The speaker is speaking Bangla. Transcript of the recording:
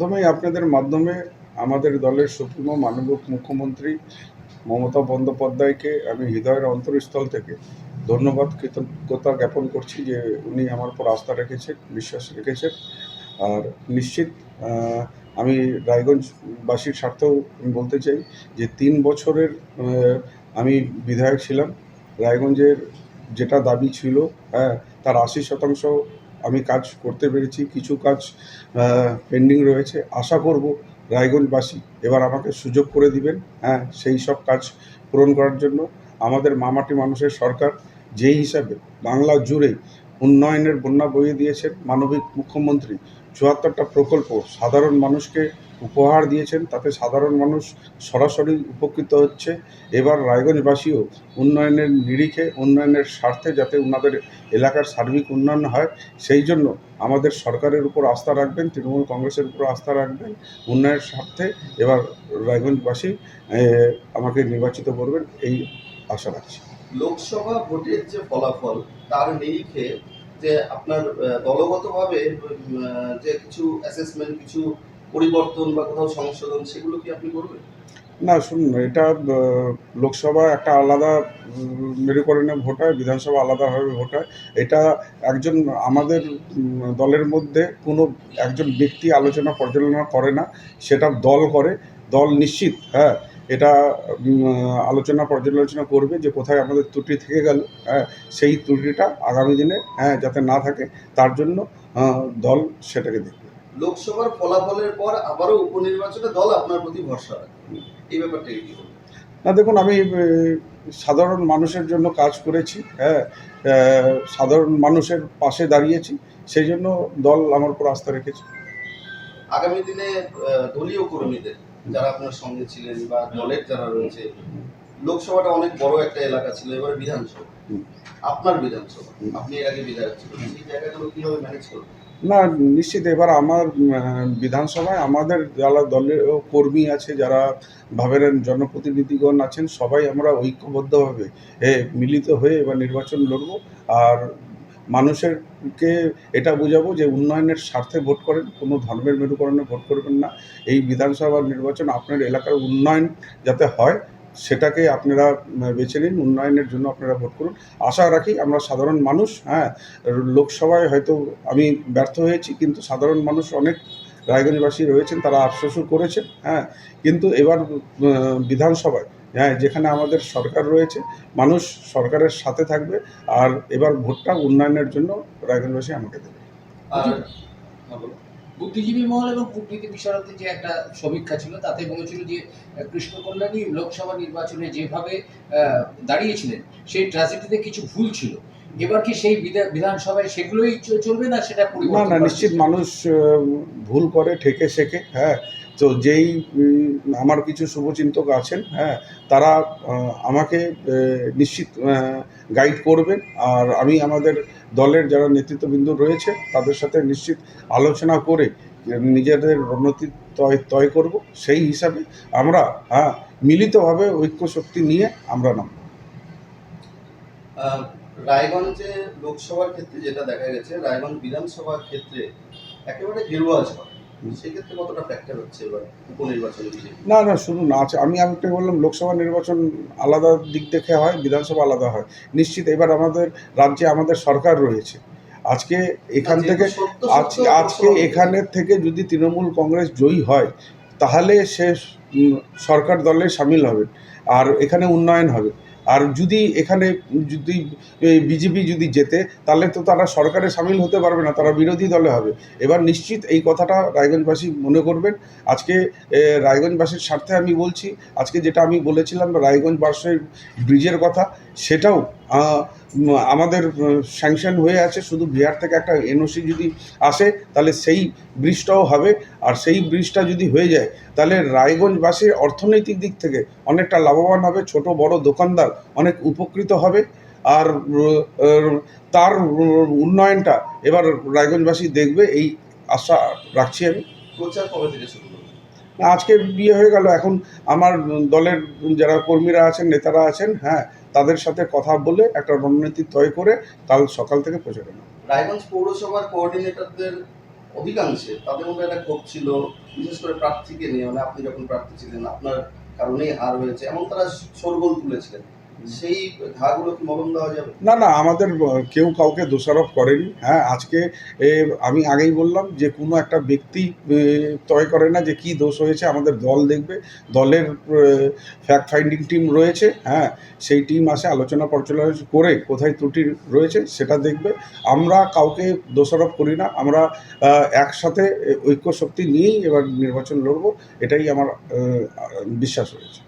প্রথমেই আপনাদের মাধ্যমে আমাদের দলের সুপ্রিমো মাননীয় মুখ্যমন্ত্রী মমতা বন্দ্যোপাধ্যায়কে আমি হৃদয়ের অন্তরস্থল থেকে ধন্যবাদ কৃতজ্ঞতা জ্ঞাপন করছি যে উনি আমার উপর আস্থা রেখেছেন, বিশ্বাস রেখেছেন। আর নিশ্চিত আমি রায়গঞ্জবাসীর স্বার্থেও আমি বলতে চাই যে ৩ বছরের আমি বিধায়ক ছিলাম। রায়গঞ্জের যেটা দাবি ছিল, তার ৮০% আমি কাজ করতে পেরেছি। কিছু কাজ পেন্ডিং রয়েছে। আশা করব রায়গঞ্জবাসী এবার আমাকে সুযোগ করে দিবেন, সেই সব কাজ পূরণ করার জন্য। আমাদের মামাটি মানুষের সরকার যেই হিসাবে বাংলা জুড়ে উন্নয়নের বন্যা বইয়ে দিয়েছেন মানবিক মুখ্যমন্ত্রী, ৭৪টা প্রকল্প সাধারণ মানুষকে উপহার দিয়েছেন, তাতে সাধারণ মানুষ সরাসরি উপকৃত হচ্ছে। এবার রায়গঞ্জবাসীও উন্নয়নের নিরিখে, উন্নয়নের স্বার্থে যাতে ওনাদের এলাকার সার্বিক উন্নয়ন হয়, সেই জন্য আমাদের সরকারের উপর আস্থা রাখবেন, তৃণমূল কংগ্রেসের উপর আস্থা রাখবেন। উন্নয়নের স্বার্থে এবার রায়গঞ্জবাসী আমাকে নির্বাচিত করবেন, এই আশা রাখছি। লোকসভা ভোটের যে ফলাফল তার নিরিখে যে আপনার দলগতভাবে যে কিছু অ্যাসেসমেন্ট, কিছু পরিবর্তন বা কোথাও সংশোধন, সেগুলো কি আপনি করবেন? না, শুনুন, এটা লোকসভা একটা আলাদা মেরুকরণে ভোট হয়, বিধানসভা আলাদাভাবে ভোট হয়। এটা একজন আমাদের দলের মধ্যে কোনো একজন ব্যক্তি আলোচনা পর্যালোচনা করে না, সেটা দল করে। দল নিশ্চিত এটা আলোচনা পর্যালোচনা করবে যে কোথায় আমাদের ত্রুটি থেকে গেল, সেই ত্রুটিটা আগামী দিনে যাতে না থাকে, তার জন্য দল সেটাকে দেখবে। লোকসভার ফলাফলের পর আবারও উপনির্বাচনে দল আপনার প্রতি ভরসা রাখবে, এই ব্যাপারটা কি বলবেন? না, দেখুন, আমি সাধারণ মানুষের জন্য কাজ করেছি, সাধারণ মানুষের পাশে দাঁড়িয়েছি, সেই জন্য দল আমার উপর আস্থা রেখেছে। আগামী দিনে দলীয় কর্মীদের যারা আপনার সঙ্গে ছিলেন বা দলের যারা রয়েছে, লোকসভাটা অনেক বড় একটা এলাকা ছিল, এবারে বিধানসভা, আপনার বিধানসভা, আপনি এর আগে বিধায়ক ছিলেন, সেই জায়গাগুলো কিভাবে ম্যানেজ করবেন? না, নিশ্চিত এবার আমার বিধানসভায় আমাদের যারা দলের কর্মী আছে, যারা ভাবেন জনপ্রতিনিধিগণ আছেন, সবাই আমরা ঐক্যবদ্ধভাবে মিলিত হয়ে এবার নির্বাচন লড়ব। আর মানুষেরকে এটা বোঝাবো যে উন্নয়নের স্বার্থে ভোট করেন, কোনো ধর্মের মেরুকরণে ভোট করবেন না। এই বিধানসভার নির্বাচন আপনার এলাকার উন্নয়ন যাতে হয়, সেটাকে আপনারা বেছে নিন, উন্নয়নের জন্য আপনারা ভোট করুন। আশা রাখি আমরা সাধারণ মানুষ, লোকসভায় হয়তো আমি ব্যর্থ হয়েছি, কিন্তু সাধারণ মানুষ অনেক রায়গঞ্জবাসী রয়েছেন, তারা আফসোসও করেছেন, কিন্তু এবার বিধানসভায় যেখানে আমাদের সরকার রয়েছে, মানুষ সরকারের সাথে থাকবে। আর এবার ভোটটা উন্নয়নের জন্য রায়গঞ্জবাসী আমাকে দেবে। বুদ্ধিজীবী মহল এবং কূটনীতি বিশারদের যে একটা সমীক্ষা ছিল, তাতে বলেছিল যে কৃষ্ণ কল্যাণী লোকসভা নির্বাচনে যেভাবে দাঁড়িয়েছিলেন, সেই ট্র্যাজেডিতে কিছু ভুল ছিল। এবার কি সেই বিধানসভায় সেগুলোই চলবে, না সেটা পরিবর্তন? না, নিশ্চিত মানুষ ভুল করে, ঠেকে শেখে। তো যেই আমার কিছু শুভচিন্তক আছেন, তারা আমাকে নিশ্চিত গাইড করবেন। আর আমি আমাদের দলের যারা নেতৃত্ববৃন্দ রয়েছে, তাদের সাথে নিশ্চিত আলোচনা করে নিজেদের রণনীতি তয় করব। সেই হিসাবে আমরা মিলিতভাবে ঐক্য শক্তি নিয়ে আমরা নামব। রায়গঞ্জে লোকসভার ক্ষেত্রে যেটা দেখা গেছে, রায়গঞ্জ বিধানসভার ক্ষেত্রে একেবারে গেরুয়া ঝড়, সেক্ষেত্রে কতটা ফ্যাক্টর হচ্ছে এবার উপনির্বাচনে? না, শুনুন, আছে, আমি আপনাকে বললাম লোকসভা নির্বাচন আলাদা দিক দেখে হয়, বিধানসভা আলাদা হয়। নিশ্চিত এবার আমাদের রাজ্যে আমাদের সরকার রয়েছে। আজকে এখানের থেকে যদি তৃণমূল কংগ্রেস জয়ী হয়, তাহলে সে সরকার দলে সামিল হবে, আর এখানে উন্নয়ন হবে। আর এখানে যদি বিজেপি যদি জেতে, তাহলে তো তারা সরকারে সামিল হতে পারবে না, তারা বিরোধী দলে হবে। এবার নিশ্চিত এই কথাটা রায়গঞ্জবাসী মনে করবেন। আজকে রায়গঞ্জবাসীর স্বার্থে আমি বলছি, আজকে যেটা আমি বলেছিলাম রায়গঞ্জবাসীর ব্রিজের কথা, সেটাও আমাদের স্যাংশন হয়ে আছে। শুধু বিহার থেকে একটা এনওসি যদি আসে, তাহলে সেই ব্রিজটাও হবে। আর সেই ব্রিজটা যদি হয়ে যায়, তাহলে রায়গঞ্জবাসীর অর্থনৈতিক দিক থেকে অনেকটা লাভবান হবে, ছোট বড় দোকানদার অনেক উপকৃত হবে। আর তার উন্নয়নটা এবার রায়গঞ্জবাসী দেখবে, এই আশা রাখছি আমি। প্রচার কবে থেকে শুরু করবে? আজকে বিয়ে হয়ে গেল, এখন আমার দলের যারা কর্মীরা আছেন, নেতারা আছেন, তাদের সাথে কথা বলে একটা রণনীতি তয় করে কাল সকাল থেকে প্রচারণা। রায়গঞ্জ পৌরসভার কোঅর্ডিনেটরদের অধিকাংশে তাদের মধ্যে একটা ক্ষোভ ছিল, বিশেষ করে প্রার্থীকে নিয়ে, মানে আপনি যখন প্রার্থী ছিলেন আপনার কারণেই হার হয়েছে, এমন তারা শোরগোল তুলেছিলেন। সেই ঘাগুলো কি মলম দেওয়া যাবে? না না, আমাদের কেউ কাউকে দোষারোপ করেনি। হ্যাঁ, আজকে আমি আগেই বললাম যে কোনো একটা ব্যক্তি তয় করে না যে কী দোষ হয়েছে। আমাদের দল দেখবে, দলের ফ্যাক্ট ফাইন্ডিং টিম রয়েছে। হ্যাঁ, সেই টিম আসে, আলোচনা পর্যালোচনা করে কোথায় ত্রুটি রয়েছে সেটা দেখবে। আমরা কাউকে দোষারোপ করি না। আমরা একসাথে ঐক্য শক্তি নিয়েই এবার নির্বাচন লড়ব, এটাই আমার বিশ্বাস রয়েছে।